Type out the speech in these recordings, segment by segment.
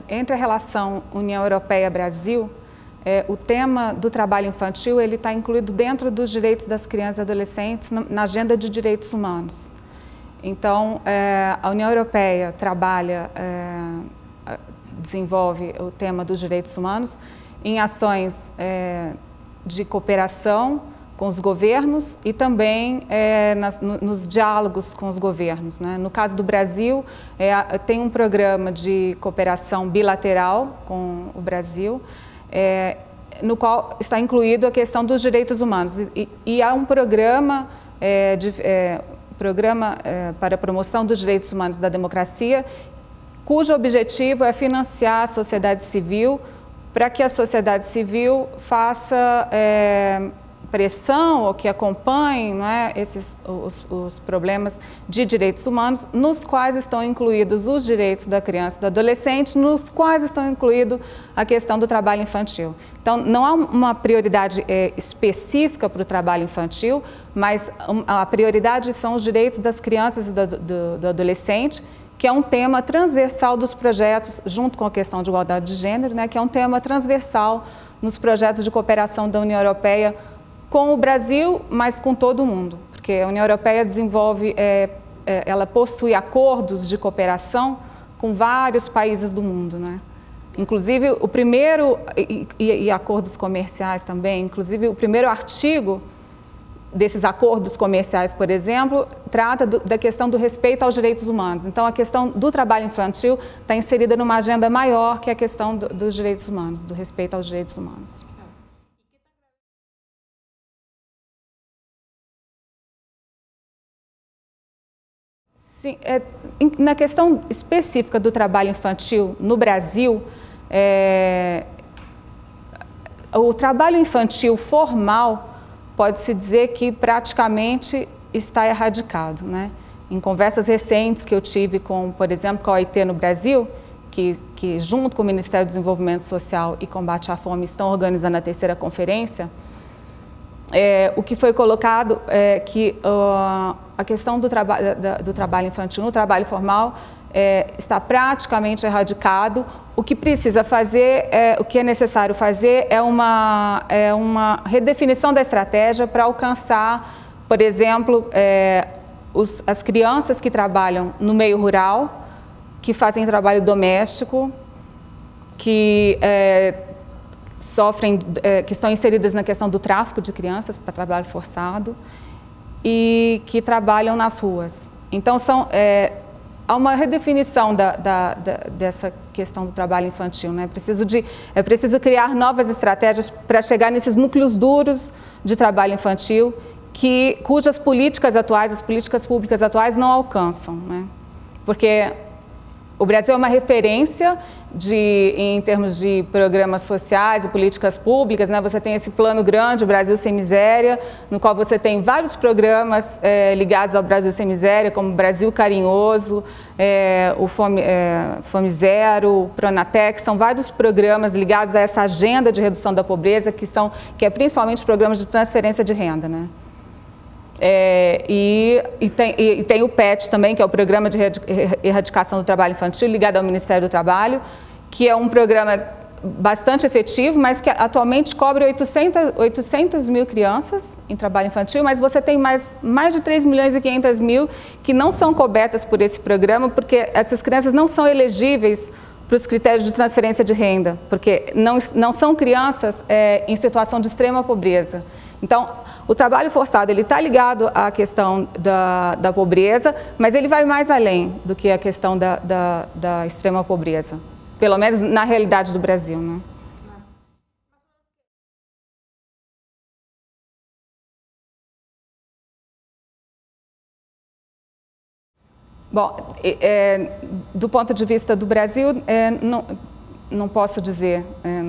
entre a relação União Europeia-Brasil, o tema do trabalho infantil ele está incluído dentro dos direitos das crianças e adolescentes na agenda de direitos humanos. Então, a União Europeia desenvolve o tema dos direitos humanos em ações de cooperação com os governos e também nos diálogos com os governos, né? No caso do Brasil, tem um programa de cooperação bilateral com o Brasil, no qual está incluído a questão dos direitos humanos. E há um programa, para a promoção dos direitos humanos e da democracia, cujo objetivo é financiar a sociedade civil para que a sociedade civil faça pressão ou que acompanhe, não é, os problemas de direitos humanos, nos quais estão incluídos os direitos da criança e do adolescente, nos quais estão incluídos a questão do trabalho infantil. Então, não há uma prioridade específica para o trabalho infantil, mas a prioridade são os direitos das crianças e do adolescente, que é um tema transversal dos projetos, junto com a questão de igualdade de gênero, né, que é um tema transversal nos projetos de cooperação da União Europeia com o Brasil, mas com todo o mundo, porque a União Europeia desenvolve, ela possui acordos de cooperação com vários países do mundo, né? Inclusive o primeiro, e acordos comerciais também, inclusive o primeiro artigo desses acordos comerciais, por exemplo, trata da questão do respeito aos direitos humanos. Então, a questão do trabalho infantil está inserida numa agenda maior que a questão dos direitos humanos, do respeito aos direitos humanos. Sim, na questão específica do trabalho infantil no Brasil, o trabalho infantil formal pode-se dizer que praticamente está erradicado, né? Em conversas recentes que eu tive com, por exemplo, com a OIT no Brasil, que junto com o Ministério do Desenvolvimento Social e Combate à Fome estão organizando a terceira conferência, o que foi colocado é que a questão do trabalho infantil no trabalho formal está praticamente erradicado. O que precisa fazer, o que é necessário fazer é uma redefinição da estratégia para alcançar, por exemplo, as crianças que trabalham no meio rural, que fazem trabalho doméstico, que que estão inseridas na questão do tráfico de crianças para trabalho forçado e que trabalham nas ruas. Então, há uma redefinição dessa questão do trabalho infantil, né? É preciso criar novas estratégias para chegar nesses núcleos duros de trabalho infantil cujas políticas atuais, as políticas públicas atuais não alcançam, né? Porque o Brasil é uma referência em termos de programas sociais e políticas públicas, né? Você tem esse plano grande, o Brasil Sem Miséria, no qual você tem vários programas ligados ao Brasil Sem Miséria, como o Brasil Carinhoso, o Fome Zero, o Pronatec, são vários programas ligados a essa agenda de redução da pobreza, que é principalmente programas de transferência de renda, né? Tem o PET também, que é o Programa de Erradicação do Trabalho Infantil, ligado ao Ministério do Trabalho, que é um programa bastante efetivo, mas que atualmente cobre 800 mil crianças em trabalho infantil, mas você tem mais de 3 milhões e 500 mil que não são cobertas por esse programa, porque essas crianças não são elegíveis para os critérios de transferência de renda, porque não são crianças em situação de extrema pobreza. Então, o trabalho forçado está ligado à questão da pobreza, mas ele vai mais além do que a questão da extrema pobreza, pelo menos na realidade do Brasil, né? Bom, do ponto de vista do Brasil, não posso dizer,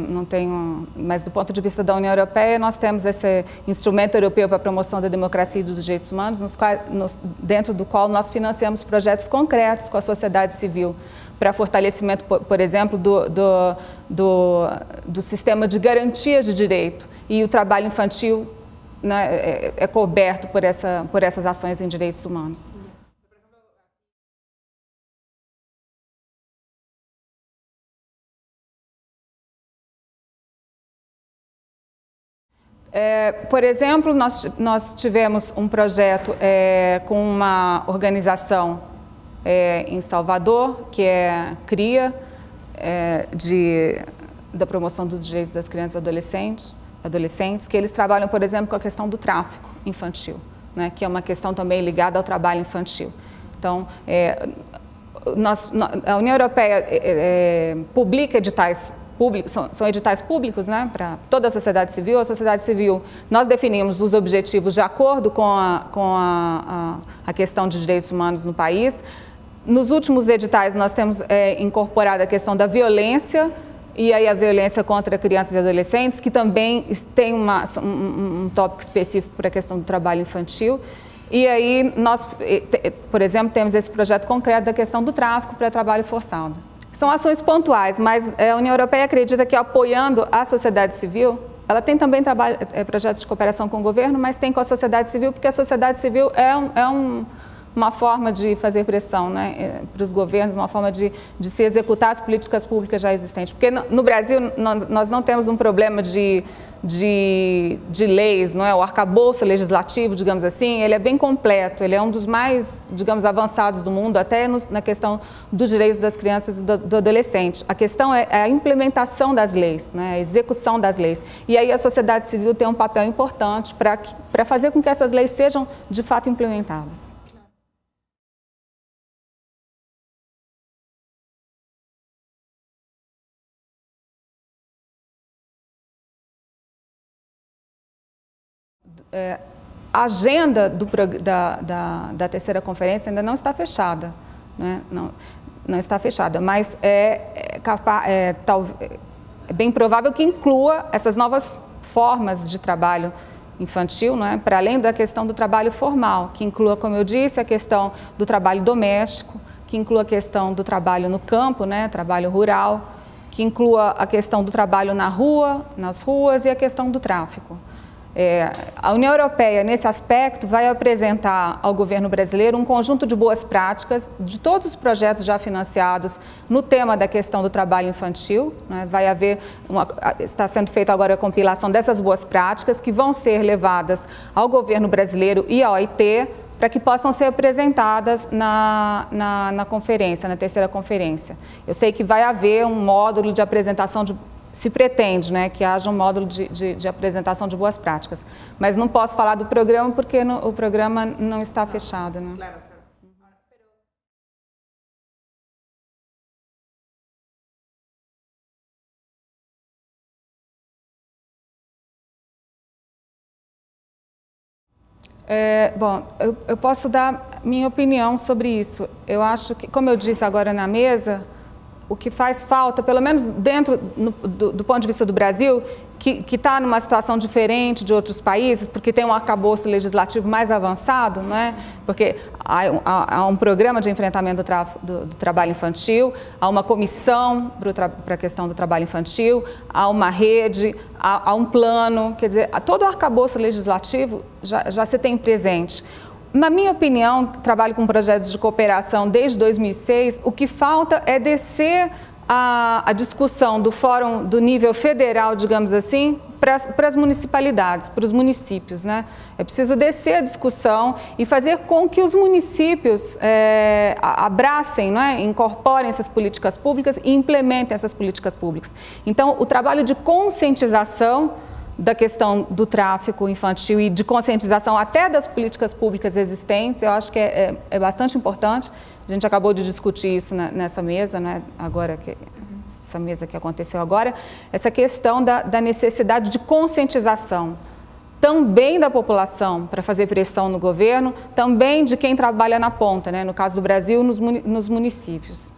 não tenho, mas do ponto de vista da União Europeia, nós temos esse instrumento europeu para a promoção da democracia e dos direitos humanos, dentro do qual nós financiamos projetos concretos com a sociedade civil para fortalecimento, por exemplo, do sistema de garantias de direito, e o trabalho infantil, né, é coberto por essas ações em direitos humanos. Por exemplo, nós tivemos um projeto com uma organização em Salvador, que é CRIA, da promoção dos direitos das crianças e adolescentes, que eles trabalham, por exemplo, com a questão do tráfico infantil, né, que é uma questão também ligada ao trabalho infantil. Então, a União Europeia publica editais públicos, são editais públicos, né, para toda a sociedade civil. A sociedade civil, nós definimos os objetivos de acordo com a questão de direitos humanos no país. Nos últimos editais, nós temos incorporado a questão da violência, e aí a violência contra crianças e adolescentes, que também tem um tópico específico para a questão do trabalho infantil. E aí nós, por exemplo, temos esse projeto concreto da questão do tráfico para trabalho forçado. São ações pontuais, mas a União Europeia acredita que apoiando a sociedade civil, ela tem também projetos de cooperação com o governo, mas tem com a sociedade civil, porque a sociedade civil uma forma de fazer pressão, né, para os governos, uma forma de se executar as políticas públicas já existentes. Porque no Brasil nós não temos um problema de leis, não é? O arcabouço legislativo, digamos assim, ele é bem completo, ele é um dos mais, digamos, avançados do mundo, até na questão dos direitos das crianças e do adolescente. A questão é a implementação das leis, né? A execução das leis. E aí a sociedade civil tem um papel importante para fazer com que essas leis sejam, de fato, implementadas. A agenda da terceira conferência ainda não está fechada, né? Não está fechada, mas é bem provável que inclua essas novas formas de trabalho infantil, né? Para além da questão do trabalho formal, que inclua, como eu disse, a questão do trabalho doméstico, que inclua a questão do trabalho no campo, né? Trabalho rural, que inclua a questão do trabalho nas ruas e a questão do tráfico. A União Europeia, nesse aspecto, vai apresentar ao governo brasileiro um conjunto de boas práticas de todos os projetos já financiados no tema da questão do trabalho infantil, né? Está sendo feita agora a compilação dessas boas práticas que vão ser levadas ao governo brasileiro e à OIT para que possam ser apresentadas na conferência, na terceira conferência. Eu sei que vai haver um módulo de apresentação se pretende, né, que haja um módulo de apresentação de boas práticas. Mas não posso falar do programa porque o programa não está fechado, né? Claro. Bom, eu posso dar minha opinião sobre isso. Eu acho que, como eu disse agora na mesa, o que faz falta, pelo menos dentro do ponto de vista do Brasil, que está numa situação diferente de outros países, porque tem um arcabouço legislativo mais avançado, né? Porque há um programa de enfrentamento do trabalho infantil, há uma comissão para a questão do trabalho infantil, há uma rede, há um plano, quer dizer, todo o arcabouço legislativo já se tem presente. Na minha opinião, trabalho com projetos de cooperação desde 2006, o que falta é descer a discussão do fórum do nível federal, digamos assim, para as municipalidades, para os municípios, né? É preciso descer a discussão e fazer com que os municípios abracem, né? Incorporem essas políticas públicas e implementem essas políticas públicas. Então, o trabalho de conscientização da questão do tráfico infantil e de conscientização até das políticas públicas existentes, eu acho que é bastante importante. A gente acabou de discutir isso nessa mesa, né? Agora, essa mesa que aconteceu agora, essa questão da necessidade de conscientização também da população para fazer pressão no governo, também de quem trabalha na ponta, né? No caso do Brasil, nos municípios.